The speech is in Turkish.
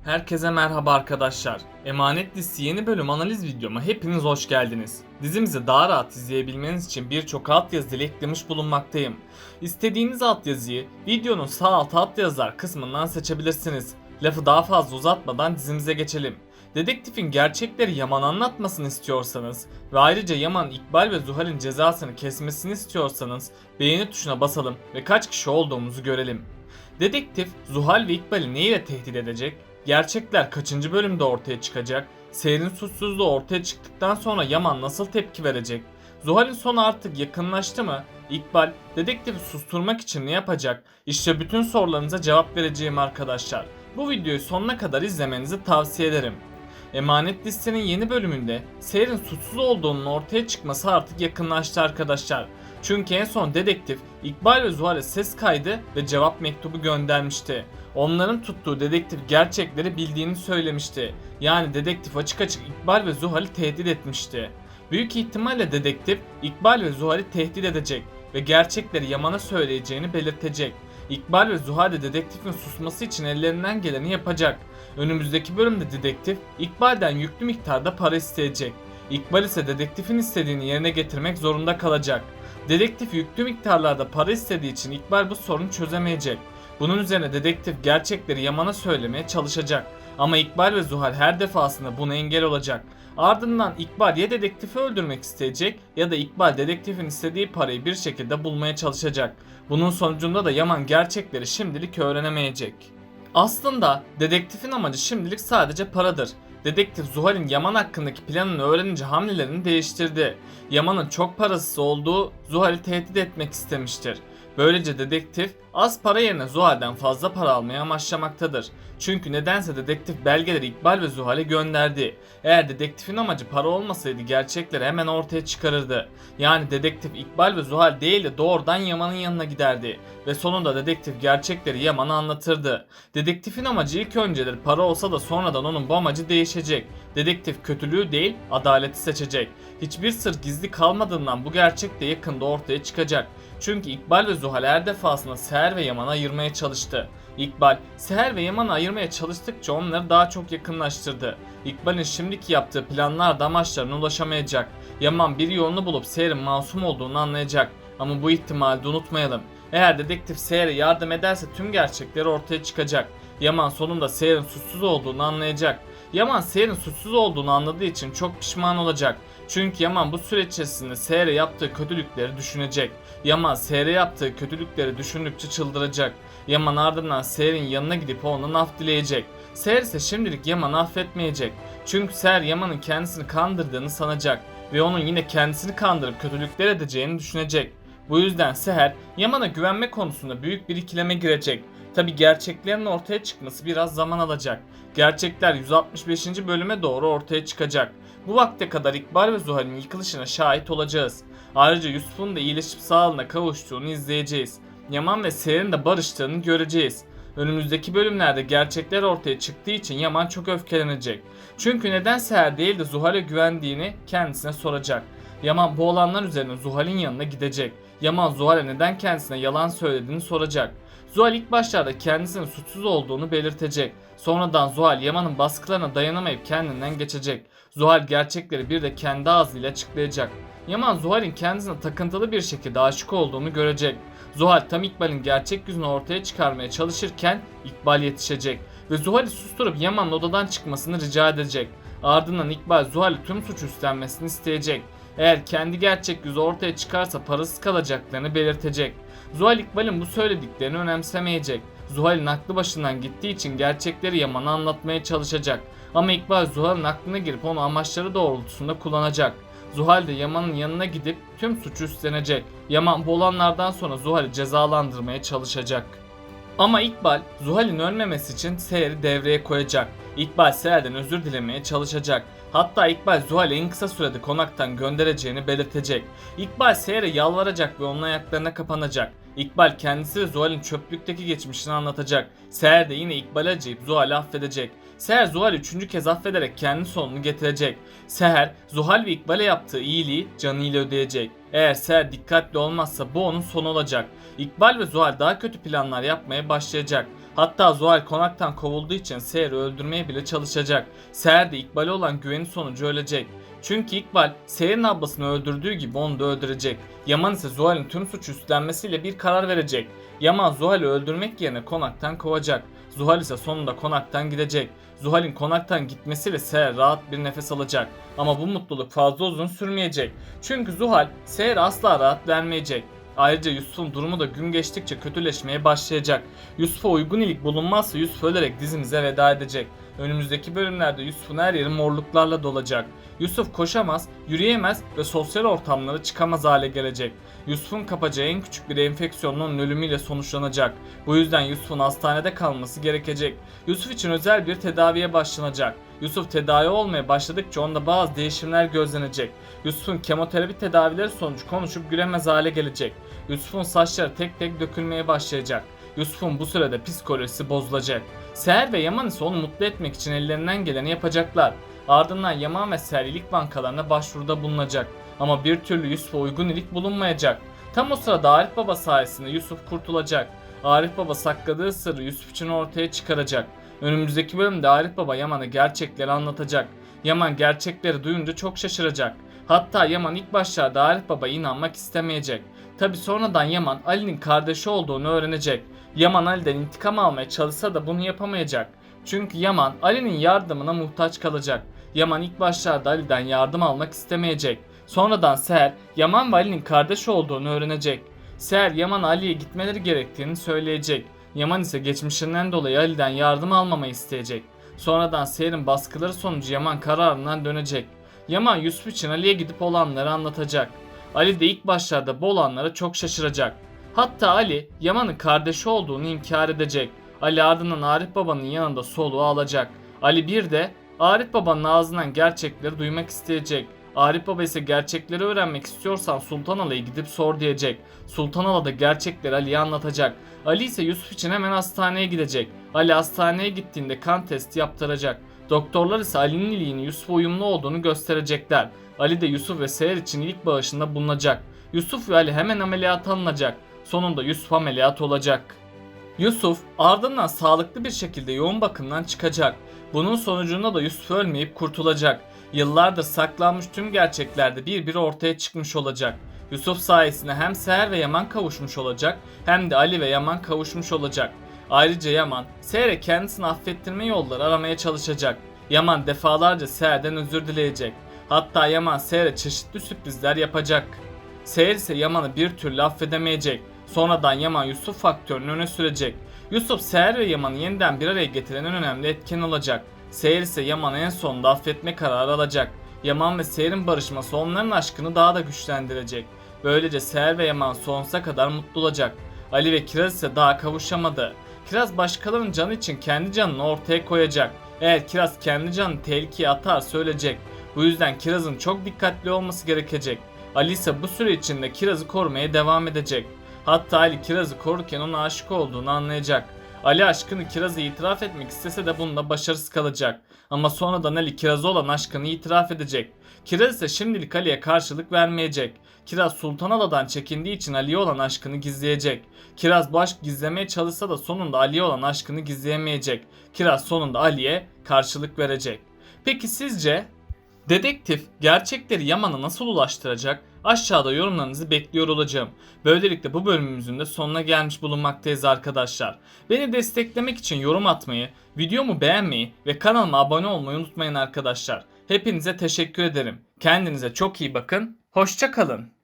Herkese merhaba arkadaşlar. Emanet dizisi yeni bölüm analiz videoma hepiniz hoş geldiniz. Dizimizi daha rahat izleyebilmeniz için birçok altyazı ile eklemiş bulunmaktayım. İstediğiniz altyazıyı videonun sağ alt altyazılar kısmından seçebilirsiniz. Lafı daha fazla uzatmadan dizimize geçelim. Dedektifin gerçekleri Yaman anlatmasını istiyorsanız ve ayrıca Yaman, İkbal ve Zuhal'in cezasını kesmesini istiyorsanız beğeni tuşuna basalım ve kaç kişi olduğumuzu görelim. Dedektif Zuhal ve İkbal'i neyle tehdit edecek? Gerçekler kaçıncı bölümde ortaya çıkacak? Seher'in suçsuzluğu ortaya çıktıktan sonra Yaman nasıl tepki verecek? Zuhal'in sonu artık yakınlaştı mı? İkbal dedektifi susturmak için ne yapacak? İşte bütün sorularınıza cevap vereceğim arkadaşlar. Bu videoyu sonuna kadar izlemenizi tavsiye ederim. Emanet dizisinin yeni bölümünde Seher'in suçsuz olduğunun ortaya çıkması artık yakınlaştı arkadaşlar. Çünkü en son dedektif İkbal ve Zuhal'e ses kaydı ve cevap mektubu göndermişti. Onların tuttuğu dedektif gerçekleri bildiğini söylemişti. Yani dedektif açık açık İkbal ve Zuhal'i tehdit etmişti. Büyük ihtimalle dedektif İkbal ve Zuhal'i tehdit edecek ve gerçekleri Yaman'a söyleyeceğini belirtecek. İkbal ve Zuhal de dedektifin susması için ellerinden geleni yapacak. Önümüzdeki bölümde dedektif İkbal'den yüklü miktarda para isteyecek. İkbal ise dedektifin istediğini yerine getirmek zorunda kalacak. Dedektif yüklü miktarlarda para istediği için İkbal bu sorunu çözemeyecek. Bunun üzerine dedektif gerçekleri Yaman'a söylemeye çalışacak. Ama İkbal ve Zuhal her defasında buna engel olacak. Ardından İkbal ya dedektifi öldürmek isteyecek ya da İkbal dedektifin istediği parayı bir şekilde bulmaya çalışacak. Bunun sonucunda da Yaman gerçekleri şimdilik öğrenemeyecek. Aslında dedektifin amacı şimdilik sadece paradır. Dedektif Zuhal'in Yaman hakkındaki planını öğrenince hamlelerini değiştirdi. Yaman'ın çok parasız olduğu Zuhal'i tehdit etmek istemiştir. Böylece dedektif az para yerine Zuhal'den fazla para almaya amaçlamaktadır. Çünkü nedense dedektif belgeleri İkbal ve Zuhal'e gönderdi. Eğer dedektifin amacı para olmasaydı gerçekleri hemen ortaya çıkarırdı. Yani dedektif İkbal ve Zuhal değil de doğrudan Yaman'ın yanına giderdi. Ve sonunda dedektif gerçekleri Yaman'a anlatırdı. Dedektifin amacı ilk önceleri para olsa da sonradan onun bu amacı değişecek. Dedektif kötülüğü değil adaleti seçecek. Hiçbir sır gizli kalmadığından bu gerçek de yakında ortaya çıkacak. Çünkü İkbal ve Zuhal her defasında Seher ve Yaman'ı ayırmaya çalıştı. İkbal, Seher ve Yaman'ı ayırmaya çalıştıkça onları daha çok yakınlaştırdı. İkbal'in şimdiki yaptığı planlar amaçlarına ulaşamayacak. Yaman bir yolunu bulup Seher'in masum olduğunu anlayacak. Ama bu ihtimali de unutmayalım. Eğer dedektif Seher'e yardım ederse tüm gerçekleri ortaya çıkacak. Yaman sonunda Seher'in suçsuz olduğunu anlayacak. Yaman Seher'in suçsuz olduğunu anladığı için çok pişman olacak. Çünkü Yaman bu süreç içerisinde Seher'e yaptığı kötülükleri düşünecek. Yaman Seher'e yaptığı kötülükleri düşündükçe çıldıracak. Yaman ardından Seher'in yanına gidip ondan af dileyecek. Seher ise şimdilik Yaman'ı affetmeyecek. Çünkü Seher Yaman'ın kendisini kandırdığını sanacak ve onun yine kendisini kandırıp kötülükler edeceğini düşünecek. Bu yüzden Seher Yaman'a güvenme konusunda büyük bir ikileme girecek. Tabi gerçeklerin ortaya çıkması biraz zaman alacak. Gerçekler 165. bölüme doğru ortaya çıkacak. Bu vakte kadar İkbal ve Zuhal'in yıkılışına şahit olacağız. Ayrıca Yusuf'un da iyileşip sağlığına kavuştuğunu izleyeceğiz. Yaman ve Seher'in de barıştığını göreceğiz. Önümüzdeki bölümlerde gerçekler ortaya çıktığı için Yaman çok öfkelenecek. Çünkü neden Seher değil de Zuhal'e güvendiğini kendisine soracak. Yaman bu olanlar üzerine Zuhal'in yanına gidecek. Yaman Zuhal'e neden kendisine yalan söylediğini soracak. Zuhal ilk başlarda kendisinin suçsuz olduğunu belirtecek. Sonradan Zuhal Yaman'ın baskılarına dayanamayıp kendinden geçecek. Zuhal gerçekleri bir de kendi ağzıyla açıklayacak. Yaman Zuhal'in kendisine takıntılı bir şekilde aşık olduğunu görecek. Zuhal tam İkbal'in gerçek yüzünü ortaya çıkarmaya çalışırken İkbal yetişecek ve Zuhal'i susturup Yaman'ın odadan çıkmasını rica edecek. Ardından İkbal Zuhal'i tüm suç üstlenmesini isteyecek. Eğer kendi gerçek yüzü ortaya çıkarsa parasız kalacaklarını belirtecek. Zuhal İkbal'in bu söylediklerini önemsemeyecek. Zuhal'in aklı başından gittiği için gerçekleri Yaman'a anlatmaya çalışacak. Ama İkbal Zuhal'in aklına girip onu amaçları doğrultusunda kullanacak. Zuhal de Yaman'ın yanına gidip tüm suçu üstlenecek. Yaman bu olanlardan sonra Zuhal'i cezalandırmaya çalışacak. Ama İkbal Zuhal'in ölmemesi için Seher'i devreye koyacak. İkbal Seher'den özür dilemeye çalışacak. Hatta İkbal Zuhal'i en kısa sürede konaktan göndereceğini belirtecek. İkbal Seher'e yalvaracak ve onun ayaklarına kapanacak. İkbal kendisi ve Zuhal'in çöplükteki geçmişini anlatacak. Seher de yine İkbal'e acıyıp Zuhal'i affedecek. Seher Zuhal'i 3. kez affederek kendi sonunu getirecek. Seher Zuhal ve İkbal'e yaptığı iyiliği canıyla ödeyecek. Eğer Seher dikkatli olmazsa bu onun sonu olacak. İkbal ve Zuhal daha kötü planlar yapmaya başlayacak. Hatta Zuhal konaktan kovulduğu için Seher'i öldürmeye bile çalışacak. Seher de İkbal'e olan güveni sonucu ölecek. Çünkü İkbal Seher'in ablasını öldürdüğü gibi onu da öldürecek. Yaman ise Zuhal'in tüm suçu üstlenmesiyle bir karar verecek. Yaman Zuhal'i öldürmek yerine konaktan kovacak. Zuhal ise sonunda konaktan gidecek. Zuhal'in konaktan gitmesiyle Seher rahat bir nefes alacak. Ama bu mutluluk fazla uzun sürmeyecek. Çünkü Zuhal Seher'e asla rahat vermeyecek. Ayrıca Yusuf'un durumu da gün geçtikçe kötüleşmeye başlayacak. Yusuf'a uygun ilik bulunmazsa Yusuf ölerek dizimize veda edecek. Önümüzdeki bölümlerde Yusuf'un her yeri morluklarla dolacak. Yusuf koşamaz, yürüyemez ve sosyal ortamlara çıkamaz hale gelecek. Yusuf'un kapacağı en küçük bir enfeksiyonla onun ölümüyle sonuçlanacak. Bu yüzden Yusuf'un hastanede kalması gerekecek. Yusuf için özel bir tedaviye başlanacak. Yusuf tedavi olmaya başladıkça onda bazı değişimler gözlenecek. Yusuf'un kemoterapi tedavileri sonucu konuşup gülemez hale gelecek. Yusuf'un saçları tek tek dökülmeye başlayacak. Yusuf'un bu sırada psikolojisi bozulacak. Seher ve Yaman ise onu mutlu etmek için ellerinden geleni yapacaklar. Ardından Yaman ve Seher iyilik bankalarına başvuruda bulunacak. Ama bir türlü Yusuf'a uygun iyilik bulunmayacak. Tam o sırada Arif Baba sayesinde Yusuf kurtulacak. Arif Baba sakladığı sırrı Yusuf için ortaya çıkaracak. Önümüzdeki bölümde Arif Baba Yaman'a gerçekleri anlatacak. Yaman gerçekleri duyunca çok şaşıracak. Hatta Yaman ilk başlarda Arif Baba'ya inanmak istemeyecek. Tabi sonradan Yaman Ali'nin kardeşi olduğunu öğrenecek. Yaman Ali'den intikam almaya çalışsa da bunu yapamayacak. Çünkü Yaman Ali'nin yardımına muhtaç kalacak. Yaman ilk başlarda Ali'den yardım almak istemeyecek. Sonradan Seher Yaman ve Ali'nin kardeş olduğunu öğrenecek. Seher Yaman'a Ali'ye gitmeleri gerektiğini söyleyecek. Yaman ise geçmişinden dolayı Ali'den yardım almamayı isteyecek. Sonradan Seher'in baskıları sonucu Yaman kararından dönecek. Yaman Yusuf için Ali'ye gidip olanları anlatacak. Ali de ilk başlarda bu olanlara çok şaşıracak. Hatta Ali Yaman'ın kardeşi olduğunu inkar edecek. Ali ardından Arif Baba'nın yanında soluğu alacak. Ali bir de Arif Baba'nın ağzından gerçekleri duymak isteyecek. Arif Baba ise gerçekleri öğrenmek istiyorsan Sultan Ala'ya gidip sor diyecek. Sultan Ala da gerçekleri Ali'ye anlatacak. Ali ise Yusuf için hemen hastaneye gidecek. Ali hastaneye gittiğinde kan testi yaptıracak. Doktorlar ise Ali'nin iliğinin Yusuf'a uyumlu olduğunu gösterecekler. Ali de Yusuf ve Seher için ilik bağışında bulunacak. Yusuf ve Ali hemen ameliyata alınacak. Sonunda Yusuf ameliyat olacak. Yusuf ardından sağlıklı bir şekilde yoğun bakımdan çıkacak. Bunun sonucunda da Yusuf ölmeyip kurtulacak. Yıllardır saklanmış tüm gerçekler de bir ortaya çıkmış olacak. Yusuf sayesinde hem Seher ve Yaman kavuşmuş olacak hem de Ali ve Yaman kavuşmuş olacak. Ayrıca Yaman Seher'e kendisini affettirme yolları aramaya çalışacak. Yaman defalarca Seher'den özür dileyecek. Hatta Yaman Seher'e çeşitli sürprizler yapacak. Seher ise Yaman'ı bir türlü affedemeyecek. Sonradan Yaman Yusuf faktörünü öne sürecek. Yusuf Seher ve Yaman'ı yeniden bir araya getiren en önemli etken olacak. Seher ise Yaman'ı en sonunda affetme kararı alacak. Yaman ve Seher'in barışması onların aşkını daha da güçlendirecek. Böylece Seher ve Yaman sonsuza kadar mutlu olacak. Ali ve Kiraz ise daha kavuşamadı. Kiraz başkalarının canı için kendi canını ortaya koyacak. Eğer Kiraz kendi canını tehlikeye atarsa ölecek. Bu yüzden Kiraz'ın çok dikkatli olması gerekecek. Ali ise bu süre içinde Kiraz'ı korumaya devam edecek. Hatta Ali Kiraz'ı korurken ona aşık olduğunu anlayacak. Ali aşkını Kiraz'a itiraf etmek istese de bunda başarısız kalacak. Ama sonradan Ali Kiraz'a olan aşkını itiraf edecek. Kiraz ise şimdilik Ali'ye karşılık vermeyecek. Kiraz Sultan Ala'dan çekindiği için Ali'ye olan aşkını gizleyecek. Kiraz bu aşk gizlemeye çalışsa da sonunda Ali'ye olan aşkını gizleyemeyecek. Kiraz sonunda Ali'ye karşılık verecek. Peki sizce dedektif gerçekleri Yaman'a nasıl ulaştıracak? Aşağıda yorumlarınızı bekliyor olacağım. Böylelikle bu bölümümüzün de sonuna gelmiş bulunmaktayız arkadaşlar. Beni desteklemek için yorum atmayı, videomu beğenmeyi ve kanalıma abone olmayı unutmayın arkadaşlar. Hepinize teşekkür ederim. Kendinize çok iyi bakın. Hoşça kalın.